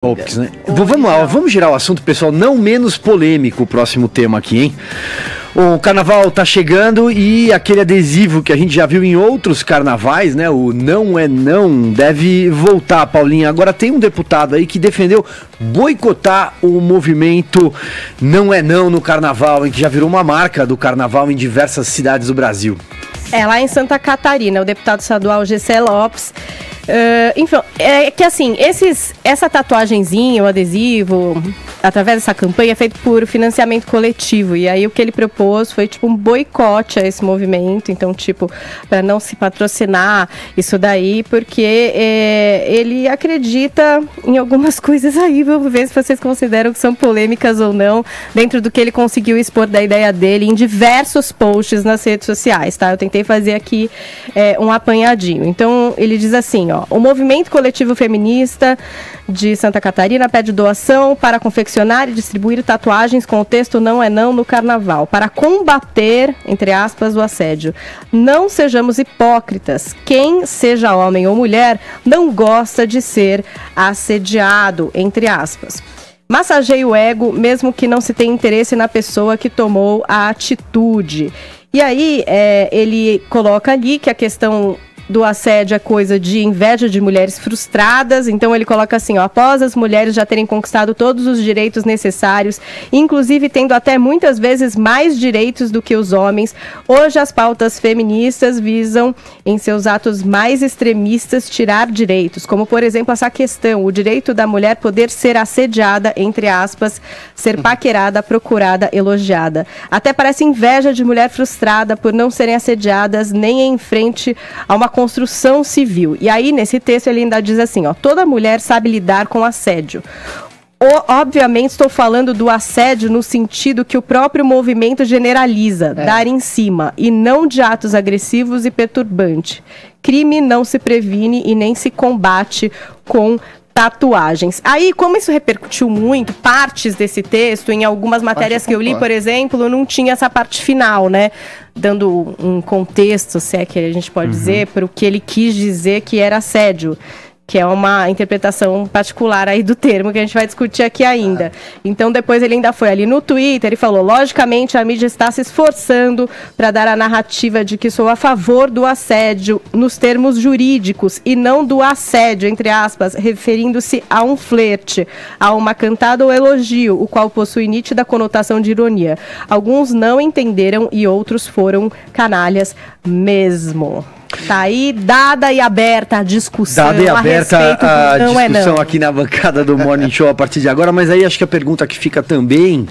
Né? Vamos lá, vamos girar o assunto, pessoal, não menos polêmico o próximo tema aqui, hein? O carnaval tá chegando e aquele adesivo que a gente já viu em outros carnavais, né? O não é não, deve voltar, Paulinha. Agora tem um deputado aí que defendeu boicotar o movimento não é não no carnaval, em que já virou uma marca do carnaval em diversas cidades do Brasil. É, lá em Santa Catarina, o deputado estadual Gessé Lopes. Enfim, é que assim, essa tatuagenzinha, o adesivo, através dessa campanha, é feito por financiamento coletivo. E aí o que ele propôs foi tipo um boicote a esse movimento. Então, tipo, para não se patrocinar isso daí, porque ele acredita em algumas coisas aí. Vamos ver se vocês consideram que são polêmicas ou não, dentro do que ele conseguiu expor da ideia dele em diversos posts nas redes sociais, tá? Eu tentei fazer aqui um apanhadinho. Então, ele diz assim, ó: o movimento coletivo feminista de Santa Catarina pede doação para confeccionar e distribuir tatuagens com o texto não é não no carnaval, para combater, entre aspas, o assédio. Não sejamos hipócritas. Quem, seja homem ou mulher, não gosta de ser assediado, entre aspas. Massageie o ego, mesmo que não se tenha interesse na pessoa que tomou a atitude. E aí, ele coloca ali que a questão do assédio é coisa de inveja de mulheres frustradas. Então ele coloca assim, ó: após as mulheres já terem conquistado todos os direitos necessários, inclusive tendo até muitas vezes mais direitos do que os homens, hoje as pautas feministas visam, em seus atos mais extremistas, tirar direitos, como por exemplo essa questão, o direito da mulher poder ser assediada, entre aspas, ser paquerada, procurada, elogiada. Até parece inveja de mulher frustrada por não serem assediadas nem em frente a uma construção civil. E aí, nesse texto, ele ainda diz assim, ó: toda mulher sabe lidar com assédio. Obviamente, estou falando do assédio no sentido que o próprio movimento generaliza, dar em cima, e não de atos agressivos e perturbantes. Crime não se previne e nem se combate com tatuagens. Aí, como isso repercutiu muito, partes desse texto, em algumas matérias que eu li, por exemplo, não tinha essa parte final, né? Dando um contexto, se é que a gente pode dizer, para o que ele quis dizer que era assédio, que é uma interpretação particular aí do termo que a gente vai discutir aqui ainda. Então, depois ele ainda foi ali no Twitter e falou: logicamente, a mídia está se esforçando para dar a narrativa de que sou a favor do assédio nos termos jurídicos e não do assédio, entre aspas, referindo-se a um flerte, a uma cantada ou elogio, o qual possui nítida conotação de ironia. Alguns não entenderam e outros foram canalhas mesmo. Tá aí, dada e aberta a discussão. Dada e aberta a discussão aqui na bancada do Morning Show a partir de agora, mas aí acho que a pergunta que fica também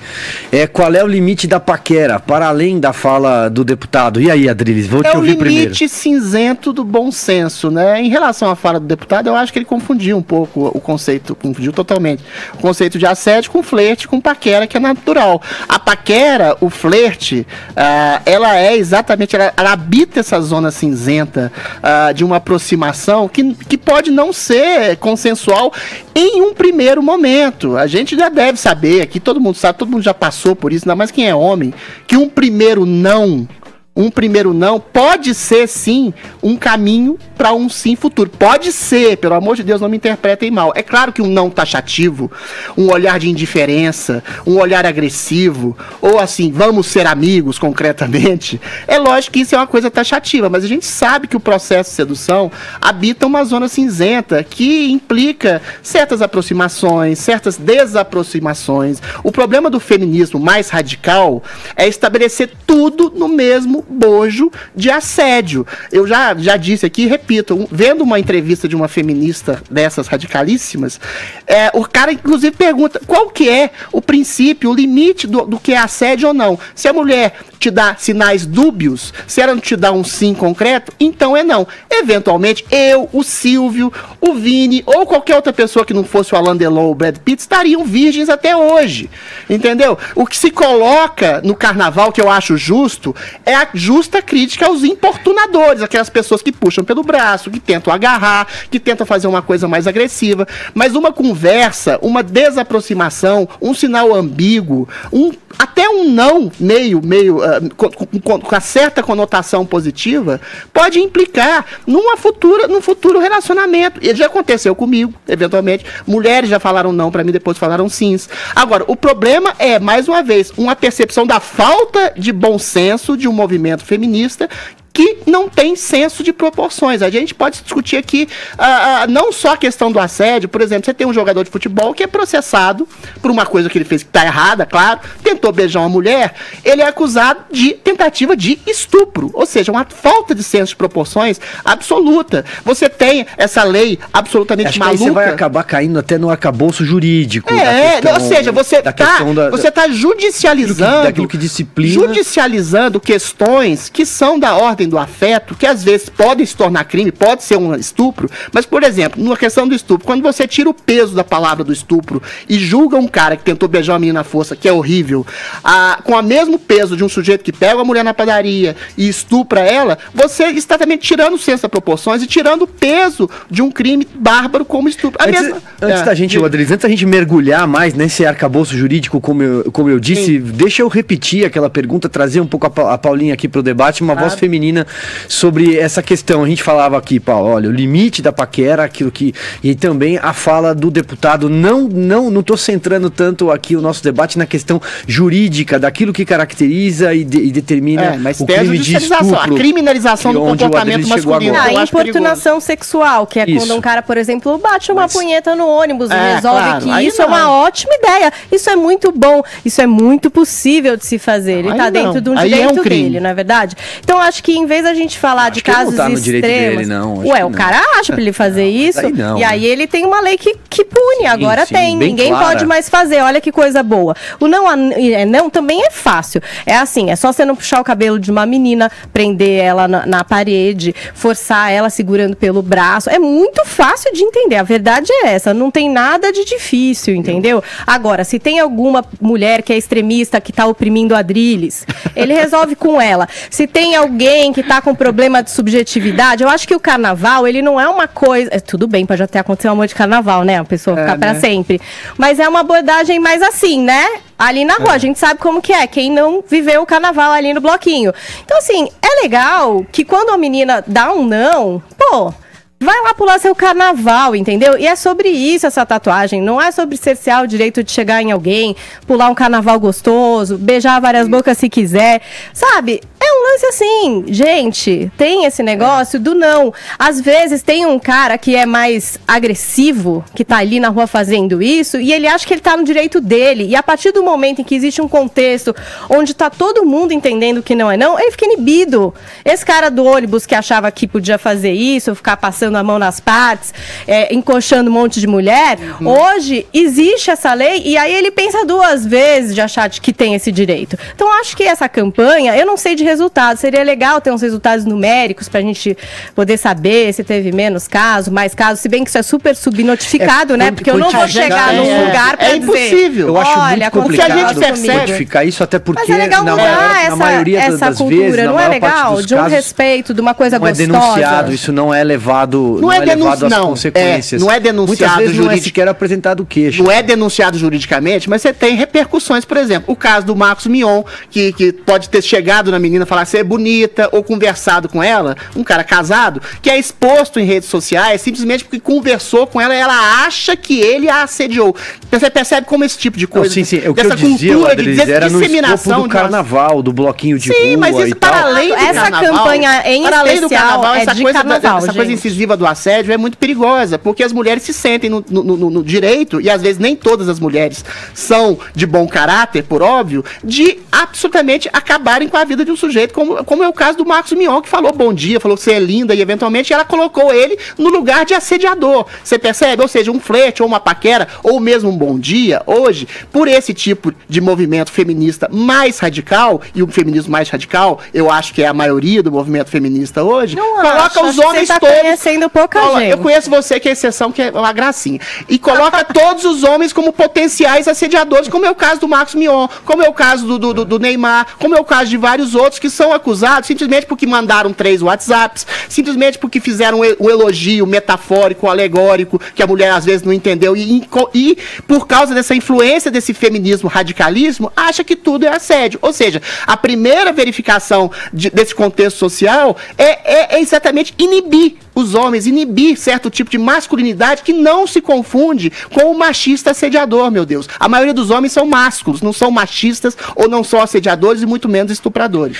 é: qual é o limite da paquera, para além da fala do deputado? E aí, Adriles, vou te ouvir primeiro. É o limite cinzento do bom senso, né? Em relação à fala do deputado, eu acho que ele confundiu um pouco o conceito, confundiu totalmente o conceito de assédio com flerte, com paquera, que é natural. A paquera, o flerte, ela é exatamente, ela habita essa zona cinzenta de uma aproximação que pode não ser consensual em um primeiro momento. A gente já deve saber, aqui todo mundo sabe, todo mundo já passou por isso, ainda mais quem é homem, que um primeiro não pode ser sim um caminho para um sim futuro. Pode ser, pelo amor de Deus, não me interpretem mal. É claro que um não taxativo, um olhar de indiferença, um olhar agressivo, ou assim, vamos ser amigos concretamente, é lógico que isso é uma coisa taxativa, mas a gente sabe que o processo de sedução habita uma zona cinzenta que implica certas aproximações, certas desaproximações. O problema do feminismo mais radical é estabelecer tudo no mesmo bojo de assédio. Eu já disse aqui, repito, vendo uma entrevista de uma feminista dessas radicalíssimas, o cara inclusive pergunta qual que é o princípio, o limite do que é assédio ou não. Se a mulher te dá sinais dúbios, se ela não te dá um sim concreto, então é não. Eventualmente, eu, o Silvio, o Vini, ou qualquer outra pessoa que não fosse o Alain Delon ou o Brad Pitt, estariam virgens até hoje. Entendeu? O que se coloca no carnaval, que eu acho justo, é a justa crítica aos importunadores, aquelas pessoas que puxam pelo braço, que tentam agarrar, que tentam fazer uma coisa mais agressiva. Mas uma conversa, uma desaproximação, um sinal ambíguo, até um não meio com a certa conotação positiva, pode implicar num futuro relacionamento. E já aconteceu comigo, eventualmente. Mulheres já falaram não para mim, depois falaram sims. Agora, o problema é, mais uma vez, uma percepção da falta de bom senso de um movimento feminista que não tem senso de proporções. A gente pode discutir aqui não só a questão do assédio. Por exemplo, você tem um jogador de futebol que é processado por uma coisa que ele fez que está errada, claro, tentou beijar uma mulher, ele é acusado de tentativa de estupro, ou seja, uma falta de senso de proporções absoluta. Você tem essa lei absolutamente maluca. Aí você vai acabar caindo até no arcabouço jurídico. Ou seja, você está judicializando daquilo que disciplina. Judicializando questões que são da ordem do afeto, que às vezes podem se tornar crime, pode ser um estupro, mas, por exemplo, numa questão do estupro, quando você tira o peso da palavra do estupro e julga um cara que tentou beijar uma menina na força, que é horrível, com o mesmo peso de um sujeito que pega uma mulher na padaria e estupra ela, você está também tirando o senso das proporções e tirando o peso de um crime bárbaro como estupro. Antes da gente mergulhar mais nesse arcabouço jurídico, como eu disse, deixa eu repetir aquela pergunta, trazer um pouco a Paulinha aqui para o debate, uma voz feminina sobre essa questão. A gente falava aqui, Paulo, olha, o limite da paquera, aquilo que... E também a fala do deputado, não estou centrando tanto aqui o nosso debate na questão jurídica, daquilo que caracteriza e determina mas o crime de estupro. A criminalização do comportamento masculino. A importunação sexual, que é quando um cara, por exemplo, bate uma punheta no ônibus e resolve que isso é uma ótima ideia. Isso é muito bom, isso é muito possível de se fazer. Ele está dentro de um direito dele, não é verdade? Então, acho que em vez da gente falar de casos extremos... o cara acha pra ele fazer isso, e aí ele tem uma lei que pune, agora tem, ninguém pode mais fazer, olha que coisa boa. O não também é fácil, é assim, é só você não puxar o cabelo de uma menina, prender ela na parede, forçar ela segurando pelo braço, é muito fácil de entender, a verdade é essa, não tem nada de difícil, entendeu? Agora, se tem alguma mulher que é extremista, que tá oprimindo Adrilles, ele resolve com ela. Se tem alguém que tá com problema de subjetividade, eu acho que o carnaval, ele não é uma coisa... Tudo bem, pode até acontecer um amor de carnaval, né? A pessoa ficar pra sempre. Mas é uma abordagem mais assim, né? Ali na rua, a gente sabe como que é, quem não viveu o carnaval ali no bloquinho. Então, assim, é legal que quando a menina dá um não, vai lá pular seu carnaval, entendeu? E é sobre isso essa tatuagem, não é sobre cercear o direito de chegar em alguém, pular um carnaval gostoso, beijar várias bocas se quiser, sabe? É um lance assim, gente, tem esse negócio do não. Às vezes tem um cara que é mais agressivo, que tá ali na rua fazendo isso, e ele acha que ele tá no direito dele, e a partir do momento em que existe um contexto onde tá todo mundo entendendo que não é não, ele fica inibido. Esse cara do ônibus que achava que podia fazer isso, ficar passando a mão nas partes, encoxando um monte de mulher, hoje existe essa lei, e aí ele pensa duas vezes de achar que tem esse direito. Então acho que essa campanha, eu não sei de resultados, seria legal ter uns resultados numéricos pra gente poder saber se teve menos casos, mais casos, se bem que isso é super subnotificado, né? Porque eu não vou chegar num lugar pra dizer... impossível. Eu acho muito complicado quantificar isso, até porque mas é legal na maioria das cultura, vezes, não é legal? De um respeito, de uma coisa gostosa. Não é denunciado, isso não é levado às consequências. Não é denunciado juridicamente. Não é sequer apresentado queixa. Não é denunciado juridicamente, mas você tem repercussões. Por exemplo, o caso do Marcos Mion, que pode ter chegado na menina falar que você é bonita, ou conversado com ela, um cara casado, que é exposto em redes sociais simplesmente porque conversou com ela e ela acha que ele a assediou. Você percebe como esse tipo de coisa, o que eu dizia, era no escopo do carnaval, do bloquinho de rua mas isso para além do essa carnaval, campanha em para além do carnaval, é essa de coisa carnaval, essa coisa incisiva do assédio é muito perigosa, porque as mulheres se sentem no direito, e às vezes nem todas as mulheres são de bom caráter, por óbvio, de absolutamente acabarem com a vida de um sujeito, como é o caso do Marcos Mion, que falou bom dia, falou que você é linda, e eventualmente ela colocou ele no lugar de assediador. Você percebe? Ou seja, um flerte, ou uma paquera, ou mesmo um bom dia, hoje, por esse tipo de movimento feminista mais radical, e o feminismo mais radical, eu acho que é a maioria do movimento feminista hoje, coloca os homens todos... conhecendo pouca gente. Eu conheço você, que é exceção, que é uma gracinha. E coloca todos os homens como potenciais assediadores, como é o caso do Marcos Mion, como é o caso do do Neymar, como é o caso de vários outros que são acusados simplesmente porque mandaram 3 WhatsApps, simplesmente porque fizeram um elogio metafórico, alegórico, que a mulher às vezes não entendeu, e por causa dessa influência desse feminismo, radicalismo, acha que tudo é assédio. Ou seja, a primeira verificação desse contexto social é exatamente inibir os homens, inibir certo tipo de masculinidade que não se confunde com o machista assediador, meu Deus. A maioria dos homens são másculos, não são machistas ou não são assediadores e muito menos estupradores.